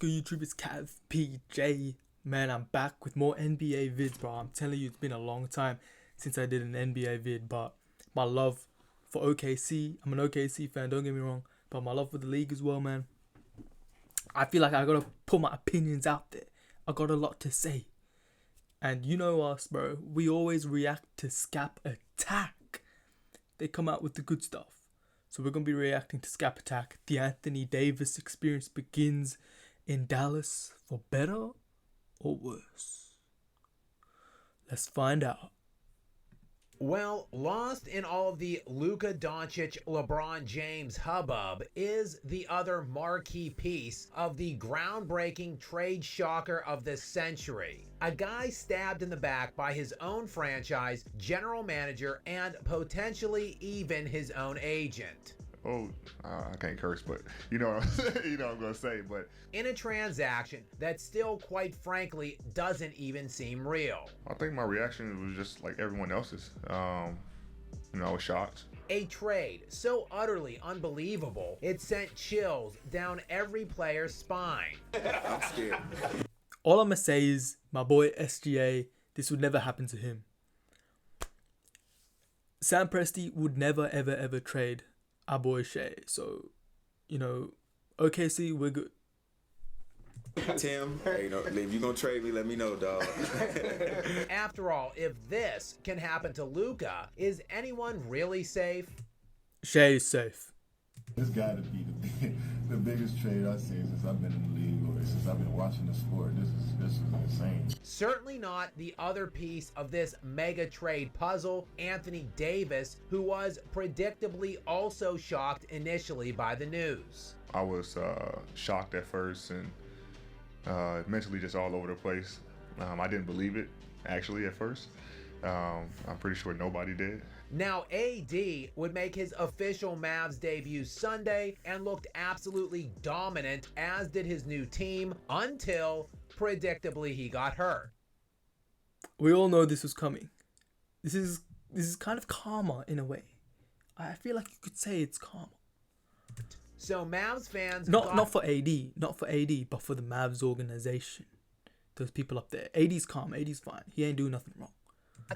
Good YouTube, it's Cav PJ. Man, I'm back with more NBA vids, bro. I'm telling you, it's been a long time since I did an NBA vid, but my love for OKC, I'm an OKC fan, don't get me wrong, but my love for the league as well, man. I feel like I gotta put my opinions out there. I got a lot to say. And you know us, bro. We always react to Scap Attack. They come out with the good stuff. So we're gonna be reacting to Scap Attack. The Anthony Davis experience begins in Dallas for better or worse. Let's find out. Well, lost in all of the Luka Doncic, LeBron James hubbub is the other marquee piece of the groundbreaking trade shocker of the century. A guy stabbed in the back by his own franchise, general manager, and potentially even his own agent. I can't curse, but you know what I'm gonna say. But in a transaction that still, quite frankly, doesn't even seem real. I think my reaction was just like everyone else's. I was shocked. A trade so utterly unbelievable, it sent chills down every player's spine. I'm scared. All I'm gonna say is, my boy SGA, this would never happen to him. Sam Presti would never, ever trade our boy Shea. So, OKC, we're good. Tim, hey, if you're gonna trade me, let me know, dog. After all, if this can happen to Luka, is anyone really safe? Shea is safe. This got to be the biggest trade I've seen since I've been in the league or since I've been watching the sport. This is insane. Certainly not the other piece of this mega trade puzzle, Anthony Davis, who was predictably also shocked initially by the news. I was shocked at first and mentally just all over the place. I didn't believe it actually at first. I'm pretty sure nobody did. Now, AD would make his official Mavs debut Sunday and looked absolutely dominant, as did his new team, until, predictably, he got hurt. We all know this was coming. This is kind of karma in a way. I feel like you could say it's karma. So Mavs fans... Not for AD, but for the Mavs organization. Those people up there. AD's calm, AD's fine. He ain't doing nothing wrong.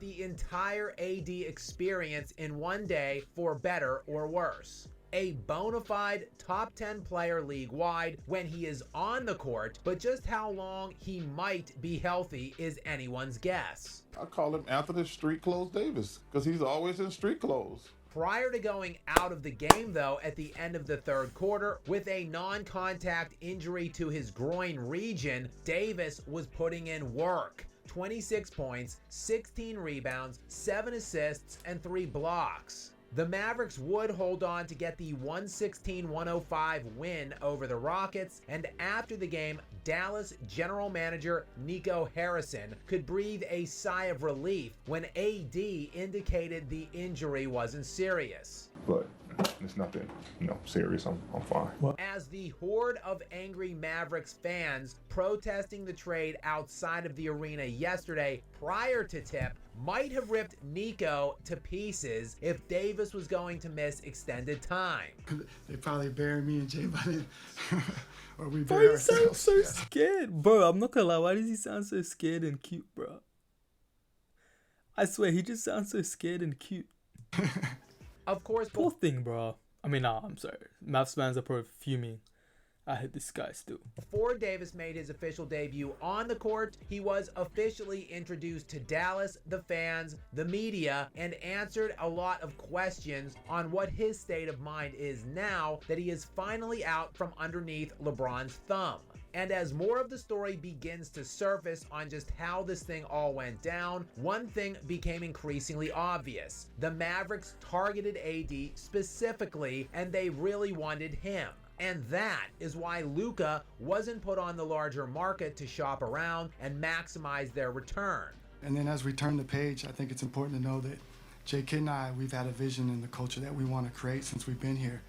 The entire AD experience in one day, for better or worse. A bona fide top 10 player league-wide when he is on the court, but just how long he might be healthy is anyone's guess. I call him Anthony Street Clothes Davis because he's always in street clothes. Prior to going out of the game, though, at the end of the third quarter, with a non-contact injury to his groin region, Davis was putting in work. 26 points, 16 rebounds, 7 assists, and 3 blocks. The Mavericks would hold on to get the 116-105 win over the Rockets, and after the game, Dallas general manager Nico Harrison could breathe a sigh of relief when AD indicated the injury wasn't serious. But it's nothing, serious. I'm fine. As the horde of angry Mavericks fans protesting the trade outside of the arena yesterday prior to tip might have ripped Nico to pieces if Davis was going to miss extended time. They probably bury me and Jay by then. Or we Bro, bury he sounds ourselves. so scared. Bro, I'm not gonna lie. Why does he sound so scared and cute, bro? I swear, he just sounds so scared and cute. Of course, Poor thing, bro. I mean, nah, I'm sorry. Mavs fans are probably fuming. I hate this guy still. Before Davis made his official debut on the court, he was officially introduced to Dallas, the fans, the media, and answered a lot of questions on what his state of mind is now that he is finally out from underneath LeBron's thumb. And as more of the story begins to surface on just how this thing all went down, one thing became increasingly obvious. The Mavericks targeted AD specifically, and they really wanted him. And that is why Luka wasn't put on the larger market to shop around and maximize their return. And then as we turn the page, I think it's important to know that Jay Kidd and I, we've had a vision in the culture that we want to create since we've been here.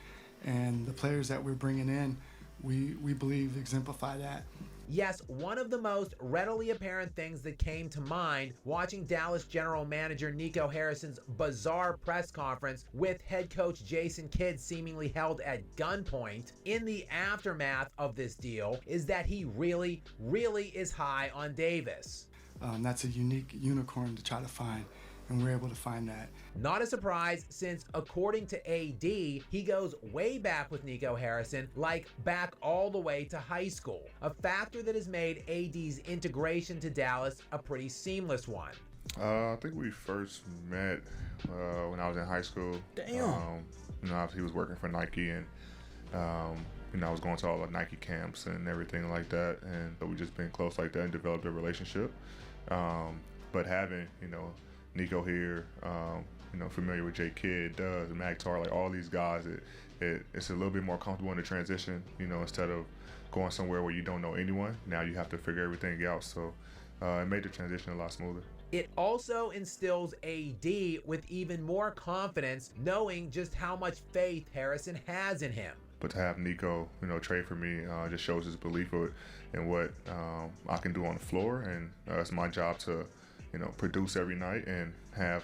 And the players that we're bringing in, we believe exemplify that. Yes, one of the most readily apparent things that came to mind watching Dallas general manager Nico Harrison's bizarre press conference with head coach Jason Kidd seemingly held at gunpoint in the aftermath of this deal is that he really is high on Davis. That's a unique unicorn to try to find, and we're able to find that. Not a surprise, since according to AD, he goes way back with Nico Harrison, like back all the way to high school, a factor that has made AD's integration to Dallas a pretty seamless one. I think we first met when I was in high school. Damn. Obviously he was working for Nike, and I was going to all the Nike camps and everything like that, and so we just been close like that and developed a relationship. But having, Nico here, familiar with J Kidd, Does, Mag Tar, like all these guys, it's a little bit more comfortable in the transition, instead of going somewhere where you don't know anyone. Now you have to figure everything out, so it made the transition a lot smoother. It also instills AD with even more confidence, knowing just how much faith Harrison has in him. But to have Nico, trade for me, just shows his belief in what I can do on the floor, and it's my job to, produce every night and have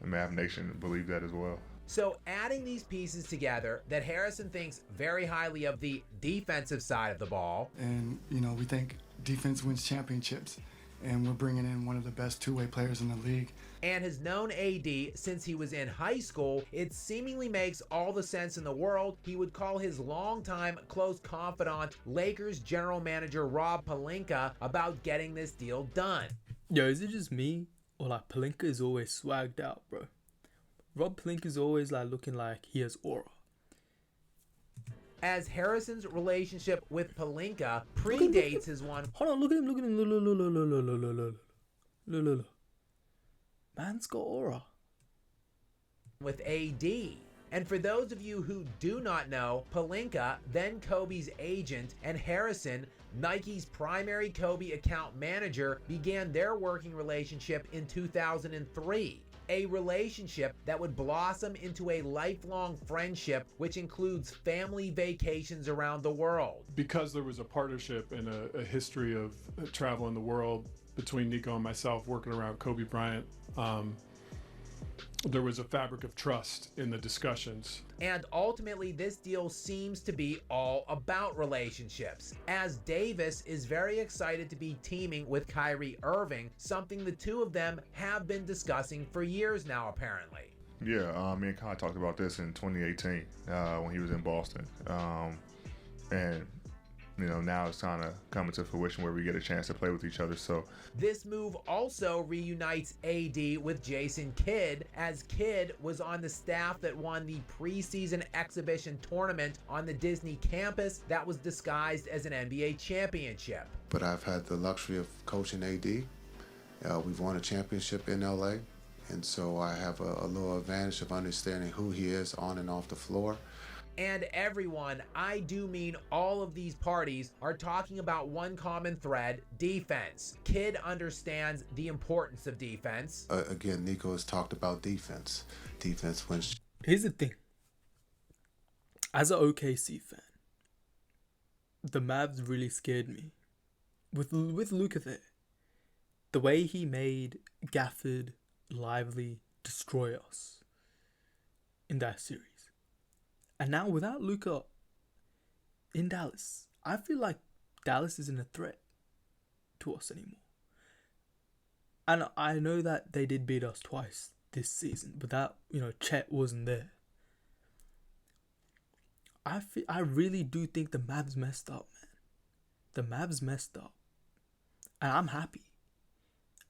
MAV Nation believe that as well. So adding these pieces together, that Harrison thinks very highly of the defensive side of the ball. And, we think defense wins championships, and we're bringing in one of the best two-way players in the league. And has known AD since he was in high school, it seemingly makes all the sense in the world he would call his longtime close confidant, Lakers general manager Rob Pelinka, about getting this deal done. Yo, is it just me, or like Pelinka is always swagged out, bro? Rob Pelinka is always like looking like he has aura. As Harrison's relationship with Pelinka predates his one. Hold on, look at him, look. Man's got aura. With AD. And for those of you who do not know, Pelinka, then Kobe's agent, and Harrison, Nike's primary Kobe account manager, began their working relationship in 2003. A relationship that would blossom into a lifelong friendship, which includes family vacations around the world. Because there was a partnership and a history of traveling the world between Nico and myself, working around Kobe Bryant, there was a fabric of trust in the discussions. And ultimately, this deal seems to be all about relationships, as Davis is very excited to be teaming with Kyrie Irving, something the two of them have been discussing for years now, apparently. Yeah, me and Kai talked about this in 2018 when he was in Boston. And now it's kind of coming to fruition where we get a chance to play with each other. So this move also reunites AD with Jason Kidd, as Kidd was on the staff that won the preseason exhibition tournament on the Disney campus that was disguised as an NBA championship. But I've had the luxury of coaching AD. We've won a championship in LA, and so I have a little advantage of understanding who he is on and off the floor. And everyone, I do mean all of these parties, are talking about one common thread: defense. Kidd understands the importance of defense. Again, Nico has talked about defense. Defense wins. Here's the thing. As an OKC fan, the Mavs really scared me. With Luka there, the way he made Gafford, Lively destroy us in that series. And now without Luka in Dallas, I feel like Dallas isn't a threat to us anymore. And I know that they did beat us twice this season, but that, Chet wasn't there. I really do think the Mavs messed up, man. The Mavs messed up. And I'm happy.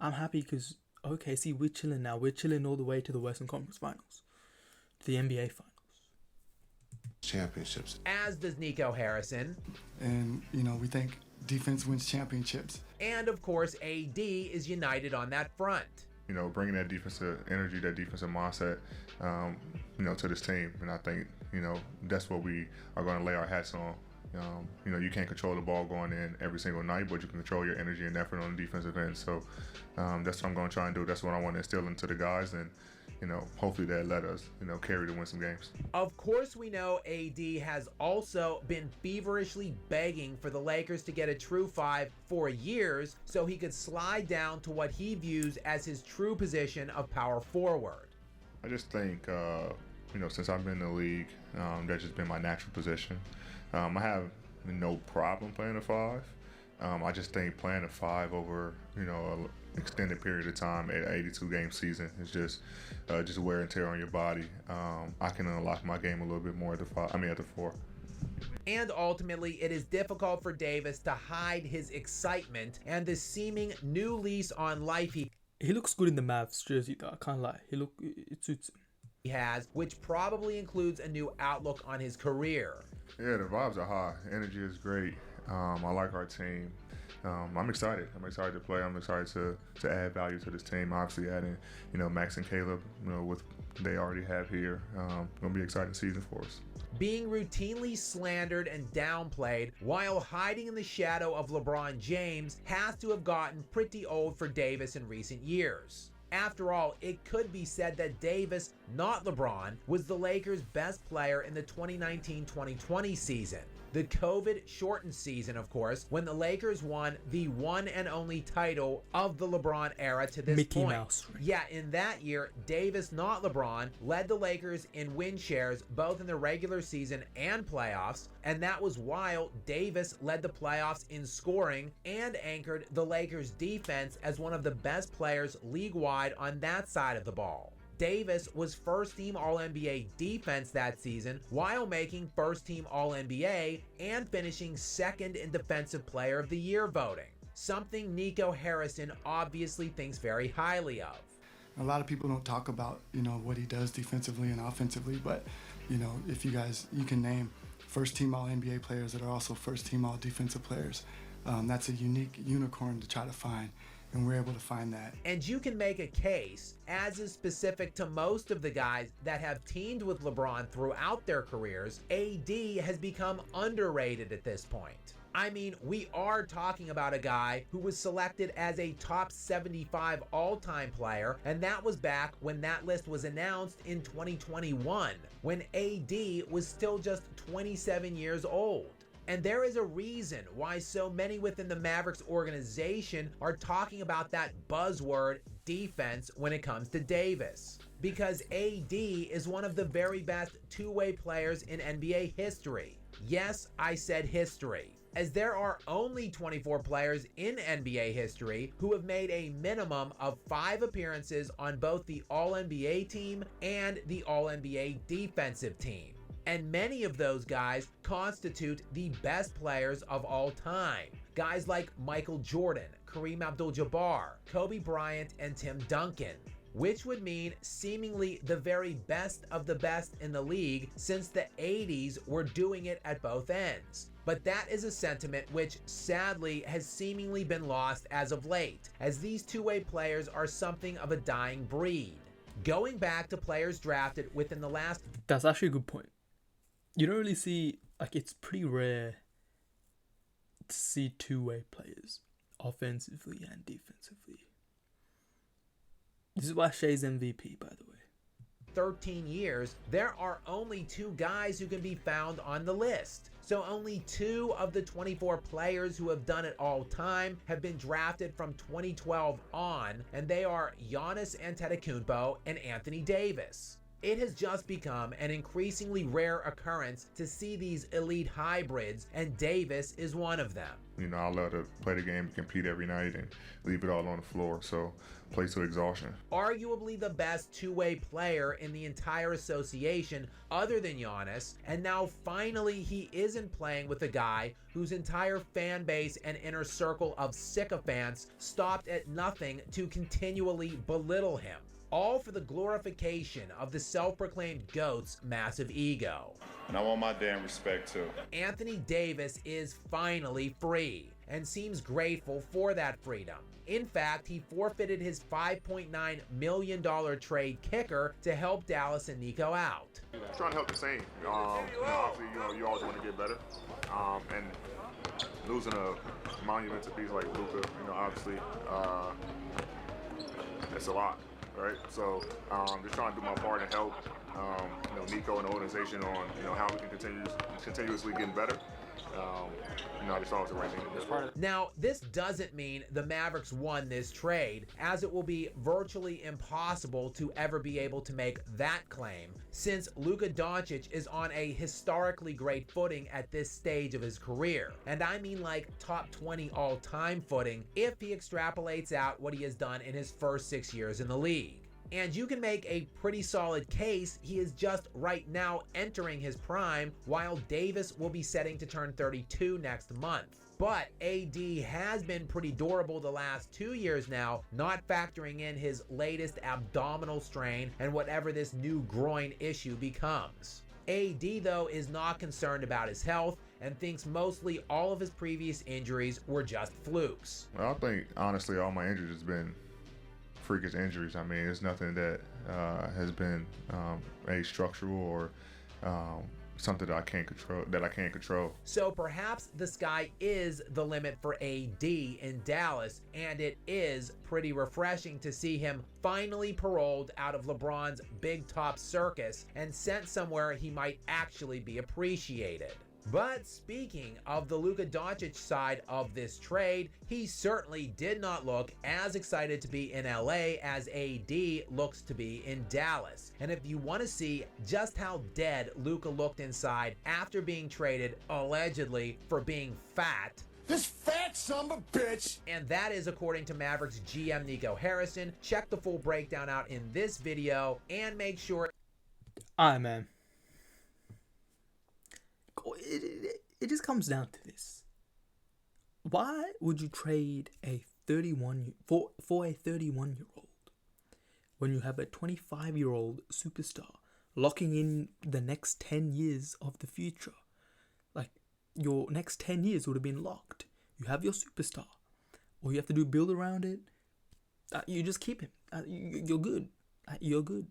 I'm happy because, okay, see, we're chilling now. We're chilling all the way to the Western Conference Finals, to the NBA Finals. Championships. As does Nico Harrison. And, we think defense wins championships. And, of course, AD is united on that front. Bringing that defensive energy, that defensive mindset, to this team. And I think, that's what we are going to lay our hats on. You can't control the ball going in every single night, but you can control your energy and effort on the defensive end. So that's what I'm going to try and do. That's what I want to instill into the guys. And, hopefully that let us, carry to win some games. Of course, we know AD has also been feverishly begging for the Lakers to get a true five for years so he could slide down to what he views as his true position of power forward. I just think, since I've been in the league, that's just been my natural position. I have no problem playing a five. I just think playing a five over, an extended period of time, an 82-game season, is just wear and tear on your body. I can unlock my game a little bit more at the four. And ultimately, it is difficult for Davis to hide his excitement and the seeming new lease on life He looks good in the Mavs jersey though, I can't lie. It suits him. he has, which probably includes a new outlook on his career. Yeah, the vibes are high. Energy is great. I like our team. I'm excited. I'm excited to play. I'm excited to add value to this team. Obviously, adding, Max and Caleb, with they already have here. Gonna be an exciting season for us. Being routinely slandered and downplayed while hiding in the shadow of LeBron James has to have gotten pretty old for Davis in recent years. After all, it could be said that Davis, not LeBron, was the Lakers' best player in the 2019-2020 season. The COVID-shortened season, of course, when the Lakers won the one and only title of the LeBron era to this Mickey point. Mouse. Yeah, in that year, Davis, not LeBron, led the Lakers in win shares both in the regular season and playoffs, and that was while Davis led the playoffs in scoring and anchored the Lakers' defense as one of the best players league-wide on that side of the ball. Davis was first-team All-NBA defense that season while making first-team All-NBA and finishing second in Defensive Player of the Year voting, something Nico Harrison obviously thinks very highly of. A lot of people don't talk about, what he does defensively and offensively, but, if you can name first-team All-NBA players that are also first-team All-Defensive players. That's a unique unicorn to try to find. And we're able to find that. And you can make a case, as is specific to most of the guys that have teamed with LeBron throughout their careers, AD has become underrated at this point. I mean, we are talking about a guy who was selected as a top 75 all-time player, and that was back when that list was announced in 2021, when AD was still just 27 years old. And there is a reason why so many within the Mavericks organization are talking about that buzzword defense when it comes to Davis. Because AD is one of the very best two-way players in NBA history. Yes, I said history, as there are only 24 players in NBA history who have made a minimum of 5 appearances on both the All-NBA team and the All-NBA defensive team. And many of those guys constitute the best players of all time. Guys like Michael Jordan, Kareem Abdul-Jabbar, Kobe Bryant, and Tim Duncan. Which would mean seemingly the very best of the best in the league since the 80s were doing it at both ends. But that is a sentiment which sadly has seemingly been lost as of late, as these two-way players are something of a dying breed. Going back to players drafted within the last... That's actually a good point. You don't really see, it's pretty rare to see two-way players, offensively and defensively. This is why Shea's MVP, by the way. 13 years, there are only 2 guys who can be found on the list. So only 2 of the 24 players who have done it all time have been drafted from 2012 on, and they are Giannis Antetokounmpo and Anthony Davis. It has just become an increasingly rare occurrence to see these elite hybrids, and Davis is one of them. I love to play the game, compete every night, and leave it all on the floor, so play to exhaustion. Arguably the best two-way player in the entire association other than Giannis, and now finally he isn't playing with a guy whose entire fan base and inner circle of sycophants stopped at nothing to continually belittle him. All for the glorification of the self-proclaimed GOAT's massive ego. And I want my damn respect too. Anthony Davis is finally free and seems grateful for that freedom. In fact, he forfeited his $5.9 million trade kicker to help Dallas and Nico out. Trying to help the team. Obviously, you always want to get better. And losing a monumental piece like Luka, obviously, it's a lot. right? So just trying to do my part and help, Nico and the organization on, how we can continuously getting better. I just thought it was the right thing to do. Now, this doesn't mean the Mavericks won this trade, as it will be virtually impossible to ever be able to make that claim, since Luka Doncic is on a historically great footing at this stage of his career. And I mean like top 20 all-time footing if he extrapolates out what he has done in his first 6 years in the league. And you can make a pretty solid case he is just right now entering his prime, while Davis will be setting to turn 32 next month. But AD has been pretty durable the last 2 years now, not factoring in his latest abdominal strain and whatever this new groin issue becomes. AD, though, is not concerned about his health and thinks mostly all of his previous injuries were just flukes. Well, I think, honestly, all my injuries has been freakish injuries. I mean, it's nothing that has been a structural or something that I can't control. So perhaps the sky is the limit for AD in Dallas, and it is pretty refreshing to see him finally paroled out of LeBron's big top circus and sent somewhere he might actually be appreciated. But speaking of the Luka Doncic side of this trade, he certainly did not look as excited to be in LA as AD looks to be in Dallas. And if you want to see just how dead Luka looked inside after being traded allegedly for being fat, This fat son of a bitch! and that is according to Mavericks GM Nico Harrison, check the full breakdown out in this video and make sure. Alright, man. It just comes down to this. Why would you trade a 31 for a 31-year-old when you have a 25-year-old superstar locking in the next 10 years of the future? Like, your next 10 years would have been locked. You have your superstar. All you have to do build around it. You just keep him. You're good. You're good.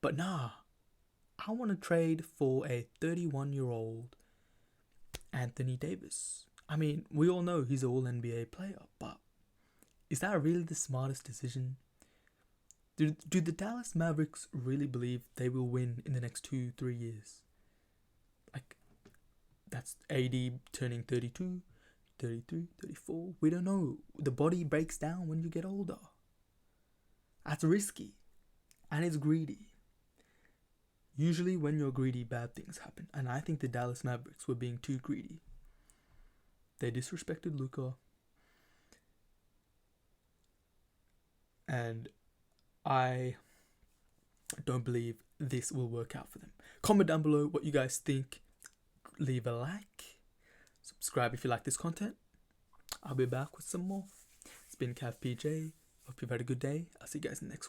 But nah. I want to trade for a 31-year-old Anthony Davis. I mean, we all know he's an all-NBA player, but is that really the smartest decision? Do the Dallas Mavericks really believe they will win in the next 2-3 years? Like, that's AD turning 32, 33, 34. We don't know. The body breaks down when you get older. That's risky. And it's greedy. Usually when you're greedy, bad things happen. And I think the Dallas Mavericks were being too greedy. They disrespected Luka. And I don't believe this will work out for them. Comment down below what you guys think. Leave a like. Subscribe if you like this content. I'll be back with some more. It's been Cav PJ. Hope you've had a good day. I'll see you guys in the next one.